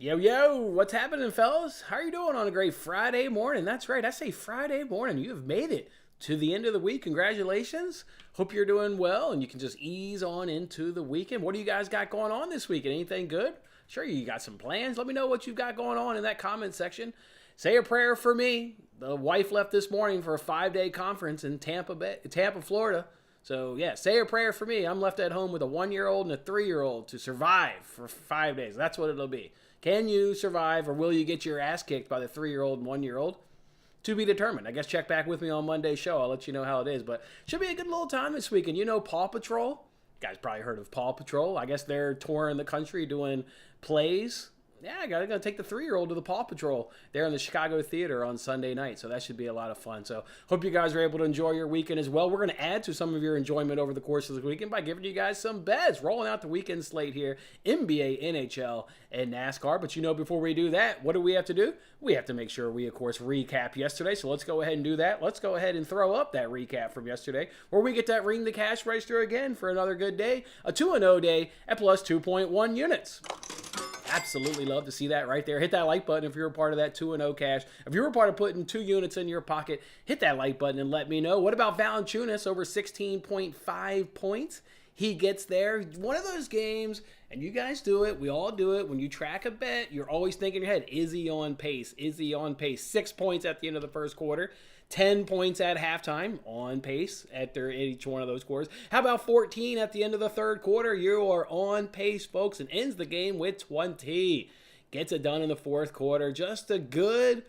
Yo, yo, what's happening, fellas? How are you doing on a great Friday morning? That's right, I say Friday morning. You have made it to the end of the week. Congratulations. Hope you're doing well and you can just ease on into the weekend. What do you guys got going on this weekend? Anything good? Sure, you got some plans. Let me know what you've got going on in that comment section. Say a prayer for me. The wife left this morning for a 5-day conference in Tampa, Florida. So, yeah, say a prayer for me. I'm left at home with a 1-year-old and a 3-year-old to survive for 5 days. That's what it'll be. Can you survive, or will you get your ass kicked by the 3-year-old and 1-year-old? To be determined. I guess check back with me on Monday's show. I'll let you know how it is. But should be a good little time this weekend. You know Paw Patrol? You guys probably heard of Paw Patrol. I guess they're touring the country doing plays. Yeah, I gotta take the 3-year-old to the Paw Patrol there in the Chicago Theater on Sunday night. So that should be a lot of fun. So hope you guys are able to enjoy your weekend as well. We're going to add to some of your enjoyment over the course of the weekend by giving you guys some bets. Rolling out the weekend slate here, NBA, NHL, and NASCAR. But you know, before we do that, what do we have to do? We have to make sure we, of course, recap yesterday. So let's go ahead and do that. Let's go ahead and throw up that recap from yesterday where we get that ring the cash register again for another good day. A 2-0 day at plus 2.1 units. Absolutely love to see that right there. Hit that like button if you're a part of that 2-0 cash. If you're a part of putting 2 units in your pocket, hit that like button and let me know. What about Valanciunas over 16.5 points? He gets there. One of those games, and you guys do it. We all do it. When you track a bet, you're always thinking in your head, is he on pace? Is he on pace? 6 points at the end of the first quarter. 10 points at halftime, on pace at each one of those quarters. How about 14 at the end of the third quarter? You are on pace, folks, and ends the game with 20. Gets it done in the fourth quarter. Just a good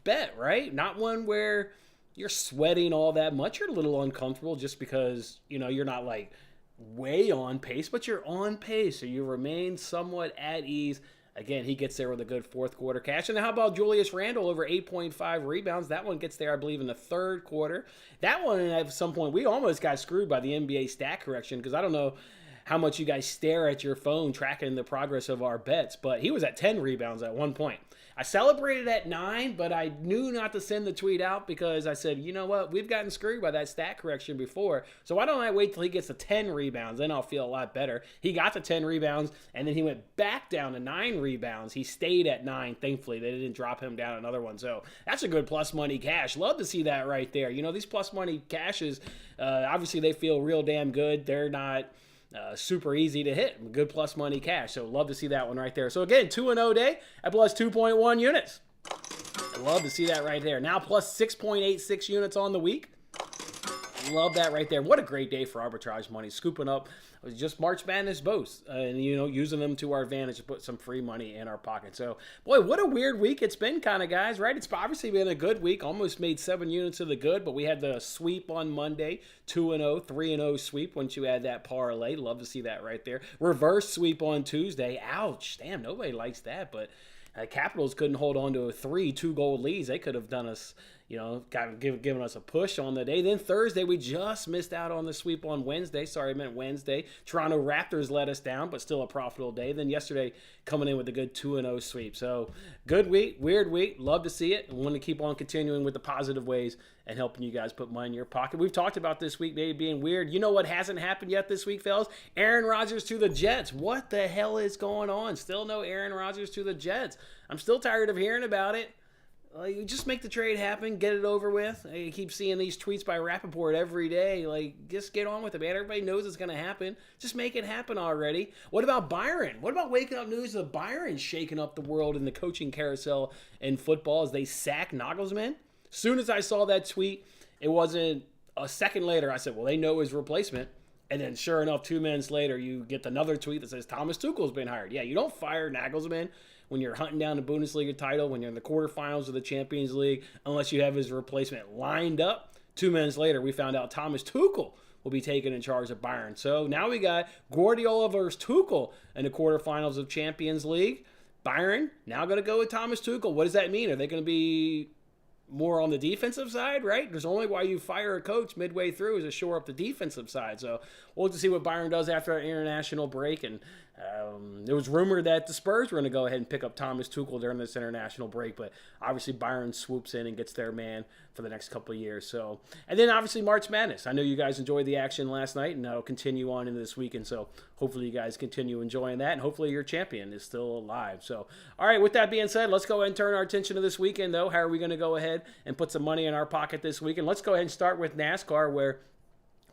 bet, right? Not one where you're sweating all that much. You're a little uncomfortable just because, you know, you're not like way on pace, but you're on pace, so you remain somewhat at ease. Again, he gets there with a good fourth quarter cash. And how about Julius Randle over 8.5 rebounds? That one gets there, I believe, in the third quarter. That one, at some point, we almost got screwed by the NBA stat correction because I don't know how much you guys stare at your phone tracking the progress of our bets, but he was at 10 rebounds at one point. I celebrated at 9, but I knew not to send the tweet out because I said, you know what, we've gotten screwed by that stat correction before, so why don't I wait till he gets to 10 rebounds, then I'll feel a lot better. He got to 10 rebounds, and then he went back down to 9 rebounds. He stayed at 9, thankfully. They didn't drop him down another one, so that's a good plus money cash. Love to see that right there. You know, these plus money cashes, obviously they feel real damn good. They're not super easy to hit. Good plus money cash. So love to see that one right there. So again, 2-0 day at plus 2.1 units. Love to see that right there. Now plus 6.86 units on the week. Love that right there. What a great day for arbitrage money. Scooping up just March Madness boasts and, you know, using them to our advantage to put some free money in our pocket. So, boy, what a weird week it's been, kind of, guys, right? It's obviously been a good week. Almost made 7 units of the good, but we had the sweep on Monday. 2-0, 3-0 sweep once you add that parlay. Love to see that right there. Reverse sweep on Tuesday. Ouch. Damn, nobody likes that, but Capitals couldn't hold on to a 3-2 goal leads. They could have done us, you know, given us a push on the day. Then Thursday, we just missed out on the sweep on Wednesday. Sorry, I meant Wednesday. Toronto Raptors let us down, but still a profitable day. Then yesterday, coming in with a good 2-0 sweep. So, good week, weird week. Love to see it. I want to keep on continuing with the positive ways and helping you guys put money in your pocket. We've talked about this week maybe being weird. You know what hasn't happened yet this week, fellas? Aaron Rodgers to the Jets. What the hell is going on? Still no Aaron Rodgers to the Jets. I'm still tired of hearing about it. You just make the trade happen, get it over with. I keep seeing these tweets by Rappaport every day. Like, just get on with it, man. Everybody knows it's going to happen. Just make it happen already. What about Byron? What about waking up news of Byron shaking up the world in the coaching carousel in football as they sack Nagelsmann? Soon as I saw that tweet, it wasn't a second later. I said, well, they know his replacement. And then sure enough, 2 minutes later, you get another tweet that says Thomas Tuchel's been hired. Yeah, you don't fire Nagelsmann when you're hunting down the Bundesliga title, when you're in the quarterfinals of the Champions League, unless you have his replacement lined up. 2 minutes later, we found out Thomas Tuchel will be taken in charge of Bayern. So now we got Guardiola versus Tuchel in the quarterfinals of Champions League. Bayern now going to go with Thomas Tuchel. What does that mean? Are they going to be more on the defensive side, right? There's only why you fire a coach midway through is to shore up the defensive side. So we'll have to see what Bayern does after an international break. And It was rumored that the Spurs were going to go ahead and pick up Thomas Tuchel during this international break, but obviously Bayern swoops in and gets their man for the next couple of years. So, and then obviously March Madness. I know you guys enjoyed the action last night, and that'll continue on into this weekend. So hopefully you guys continue enjoying that, and hopefully your champion is still alive. So, all right, with that being said, let's go ahead and turn our attention to this weekend, though. How are we going to go ahead and put some money in our pocket this weekend? Let's go ahead and start with NASCAR, where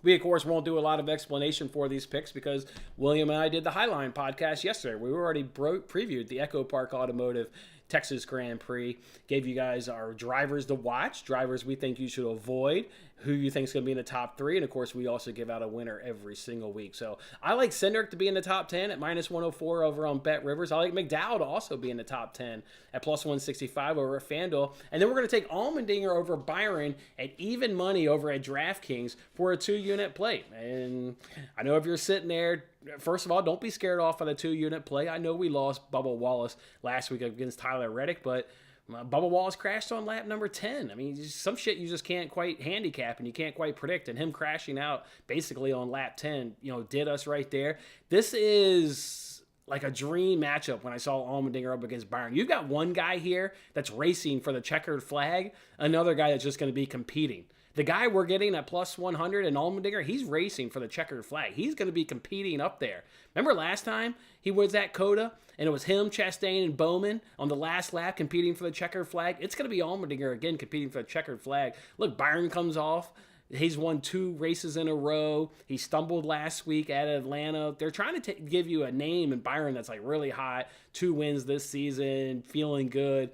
we, of course, won't do a lot of explanation for these picks because William and I did the Highline podcast yesterday. We already previewed the Echo Park Automotive Texas Grand Prix, gave you guys our drivers to watch, drivers we think you should avoid, who you think is going to be in the top 3, and of course we also give out a winner every single week. So I like Cindric to be in the top 10 at minus 104 over on Bet Rivers. I like McDowell to also be in the top 10 at plus 165 over at FanDuel. And then we're going to take Allmendinger over Byron at even money over at DraftKings for a 2-unit play. And I know if you're sitting there, first of all, don't be scared off of the 2-unit play. I know we lost Bubba Wallace last week against Tyler Reddick, but Bubba Wallace crashed on lap number 10. I mean, some shit you just can't quite handicap and you can't quite predict. And him crashing out basically on lap 10, did us right there. This is like a dream matchup when I saw Allmendinger up against Byron. You've got one guy here that's racing for the checkered flag, another guy that's just going to be competing. The guy we're getting at plus 100 and Allmendinger, he's racing for the checkered flag. He's going to be competing up there. Remember last time he was at COTA and it was him, Chastain, and Bowman on the last lap competing for the checkered flag? It's going to be Allmendinger again competing for the checkered flag. Look, Byron comes off. He's won 2 races in a row. He stumbled last week at Atlanta. They're trying to give you a name in Byron that's like really hot. 2 wins this season, feeling good.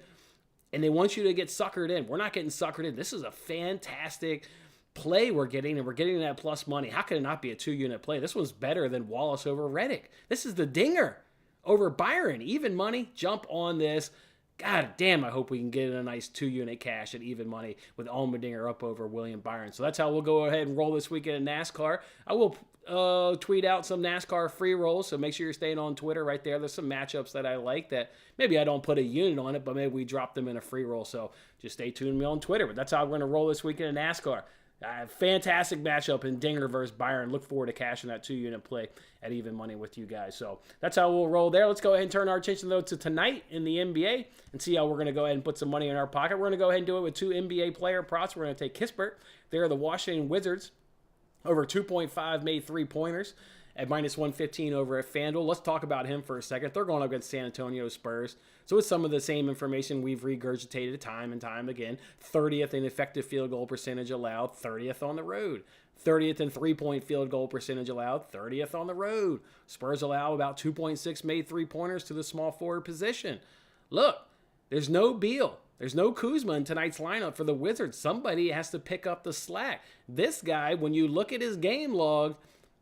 And they want you to get suckered in. We're not getting suckered in. This is a fantastic play we're getting, and we're getting that plus money. How could it not be a 2-unit play? This one's better than Wallace over Reddick. This is the dinger over Byron. Even money, jump on this. God damn, I hope we can get a nice 2-unit cash at even money with Allmendinger up over William Byron. So that's how we'll go ahead and roll this weekend in NASCAR. I will tweet out some NASCAR free rolls, so make sure you're staying on Twitter right there. There's some matchups that I like that maybe I don't put a unit on it, but maybe we drop them in a free roll. So just stay tuned to me on Twitter. But that's how we're going to roll this weekend in NASCAR. Fantastic matchup in Dinger versus Byron. Look forward to cashing that 2-unit play at even money with you guys. So that's how we'll roll there. Let's go ahead and turn our attention, though, to tonight in the NBA and see how we're going to go ahead and put some money in our pocket. We're going to go ahead and do it with 2 NBA player props. We're going to take Kispert. They're the Washington Wizards over 2.5 made 3-pointers at minus 115 over at FanDuel. Let's talk about him for a second. They're going up against San Antonio Spurs. So it's some of the same information we've regurgitated time and time again. 30th in effective field goal percentage allowed, 30th on the road. 30th in 3-point field goal percentage allowed, 30th on the road. Spurs allow about 2.6 made 3-pointers to the small forward position. Look, there's no Beal. There's no Kuzma in tonight's lineup for the Wizards. Somebody has to pick up the slack. This guy, when you look at his game log,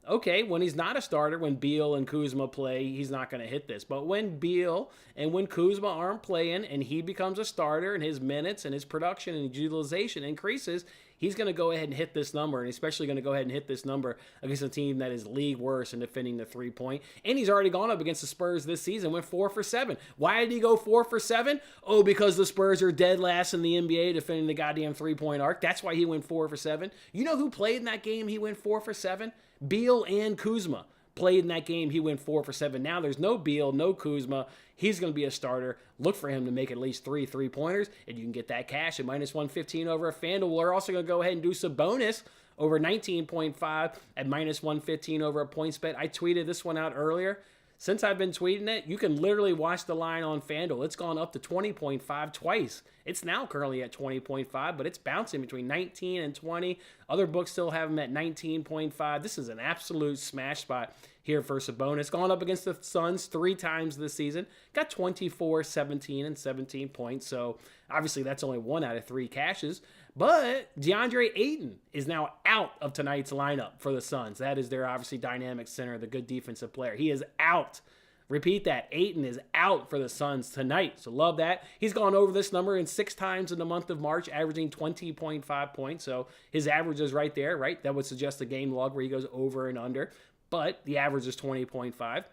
okay, when he's not a starter, when Beal and Kuzma play, he's not going to hit this. But when Beal and when Kuzma aren't playing and he becomes a starter and his minutes and his production and utilization increases, he's going to go ahead and hit this number, and especially going to go ahead and hit this number against a team that is league worst in defending the 3-point. And he's already gone up against the Spurs this season, went 4 for 7. Why did he go 4 for 7? Oh, because the Spurs are dead last in the NBA defending the goddamn 3-point arc. That's why he went 4 for 7. You know who played in that game he went 4 for 7? Beal and Kuzma played in that game. He went 4 for 7. Now there's no Beal, no Kuzma. He's going to be a starter. Look for him to make at least 3 3-pointers, and you can get that cash at minus 115 over at FanDuel. We're also going to go ahead and do Sabonis over 19.5 at minus 115 over at PointsBet. I tweeted this one out earlier. Since I've been tweeting it, you can literally watch the line on FanDuel. It's gone up to 20.5 twice. It's now currently at 20.5, but it's bouncing between 19 and 20. Other books still have them at 19.5. This is an absolute smash spot here for Sabonis. Gone up against the Suns 3 times this season. Got 24, 17, and 17 points. So obviously that's only 1 out of 3 cashes. But DeAndre Ayton is now out of tonight's lineup for the Suns. That is their obviously dynamic center, the good defensive player. He is out. Repeat that. Ayton is out for the Suns tonight. So love that. He's gone over this number in 6 times in the month of March, averaging 20.5 points. So his average is right there, right? That would suggest a game log where he goes over and under. But the average is 20.5.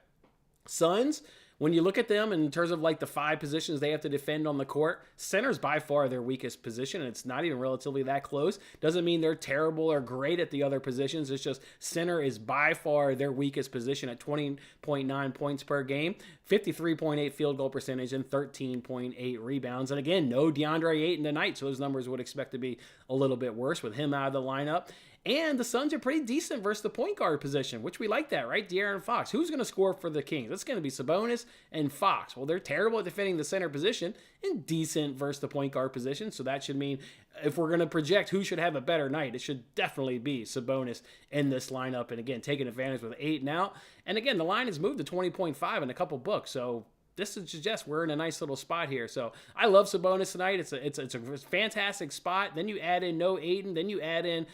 Suns, when you look at them in terms of like the 5 positions they have to defend on the court, center's by far their weakest position, and it's not even relatively that close. Doesn't mean they're terrible or great at the other positions. It's just center is by far their weakest position at 20.9 points per game, 53.8 field goal percentage, and 13.8 rebounds. And again, no DeAndre Ayton tonight, so those numbers would expect to be a little bit worse with him out of the lineup. And the Suns are pretty decent versus the point guard position, which we like that, right? De'Aaron Fox. Who's going to score for the Kings? It's going to be Sabonis and Fox. Well, they're terrible at defending the center position and decent versus the point guard position. So that should mean if we're going to project who should have a better night, it should definitely be Sabonis in this lineup. And again, taking advantage with 8 now. And again, the line has moved to 20.5 in a couple books. So this suggests we're in a nice little spot here. So I love Sabonis tonight. It's a fantastic spot. Then you add in no Ayton. Then you add in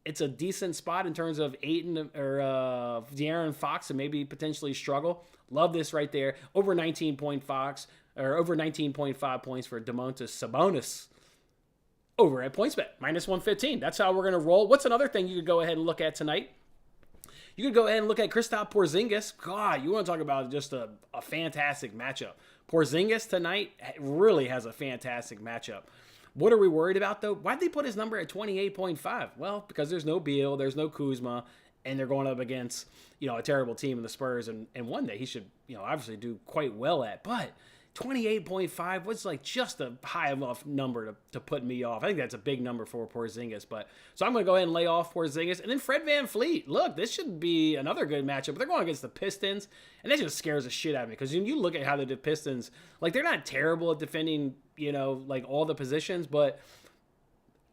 it's a decent spot in terms of Ayton or De'Aaron Fox and maybe potentially struggle. Love this right there. Over 19.5 points for Domantas Sabonis over at PointsBet, -115. That's how we're going to roll. What's another thing you could go ahead and look at tonight? You could go ahead and look at Kristaps Porzingis. God, you want to talk about just a fantastic matchup. Porzingis tonight really has a fantastic matchup. What are we worried about, though? Why'd they put his number at 28.5? Well, because there's no Beal, there's no Kuzma, and they're going up against, a terrible team in the Spurs, and one that he should, obviously do quite well at. But 28.5 was like just a high enough number to put me off. I think that's a big number for Porzingis. So I'm going to go ahead and lay off Porzingis. And then Fred VanVleet. Look, this should be another good matchup. But they're going against the Pistons, and that just scares the shit out of me. Because when you look at how the Pistons, like, they're not terrible at defending, like all the positions, but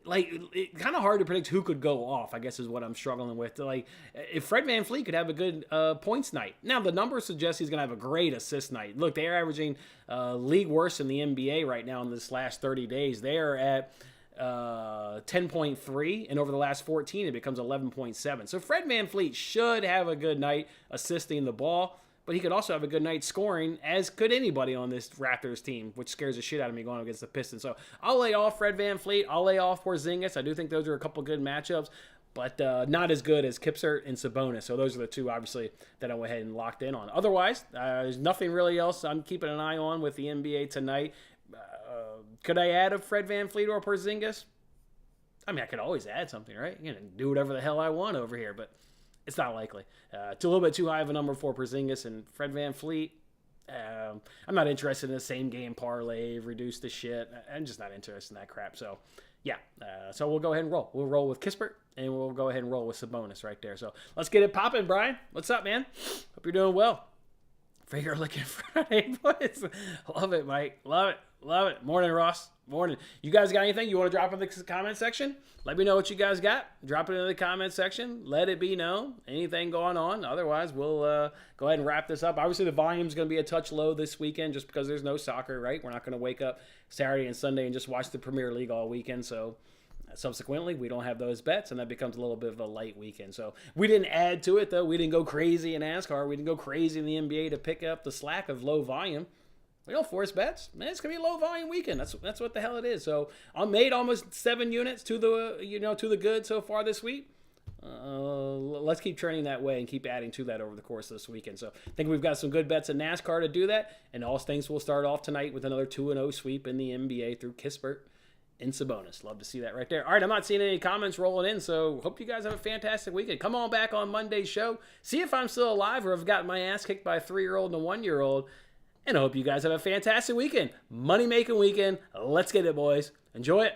like, it's kind of hard to predict who could go off, I guess is what I'm struggling with. Like, if Fred VanVleet could have a good points night. Now, the numbers suggest he's going to have a great assist night. Look, they are averaging league worst in the NBA right now in this last 30 days. They are at 10.3, and over the last 14, it becomes 11.7. So Fred VanVleet should have a good night assisting the ball. But he could also have a good night scoring, as could anybody on this Raptors team, which scares the shit out of me going against the Pistons. So I'll lay off Fred VanVleet. I'll lay off Porzingis. I do think those are a couple good matchups, but not as good as Kipser and Sabonis. So those are the two, obviously, that I went ahead and locked in on. Otherwise, there's nothing really else I'm keeping an eye on with the NBA tonight. Could I add a Fred VanVleet or Porzingis? I mean, I could always add something, right? Do whatever the hell I want over here, but it's not likely. It's a little bit too high of a number for Porzingis and Fred VanVleet. I'm not interested in the same game parlay, reduce the shit. I'm just not interested in that crap. So, yeah. So we'll go ahead and roll. We'll roll with Kispert, and we'll go ahead and roll with Sabonis right there. So let's get it popping, Brian. What's up, man? Hope you're doing well. Finger licking Friday, boys. Love it, Mike. Love it. Love it. Morning, Ross. Morning. You guys got anything you want to drop in the comment section? Let me know what you guys got. Drop it in the comment section. Let it be known. Anything going on. Otherwise, we'll go ahead and wrap this up. Obviously, the volume's going to be a touch low this weekend just because there's no soccer, right? We're not going to wake up Saturday and Sunday and just watch the Premier League all weekend. So subsequently, we don't have those bets, and that becomes a little bit of a light weekend. So we didn't add to it, though. We didn't go crazy in NASCAR. We didn't go crazy in the NBA to pick up the slack of low volume. We don't force bets. Man, it's gonna be a low volume weekend. That's what the hell it is. So I made almost 7 units to the good so far this week. Let's keep trending that way and keep adding to that over the course of this weekend. So I think we've got some good bets in NASCAR to do that. And all things will start off tonight with another 2-0 sweep in the NBA through Kispert and Sabonis. Love to see that right there. All right, I'm not seeing any comments rolling in, so hope you guys have a fantastic weekend. Come on back on Monday's show. See if I'm still alive or have gotten my ass kicked by a 3-year-old and a 1-year-old. And I hope you guys have a fantastic weekend. Money-making weekend. Let's get it, boys. Enjoy it.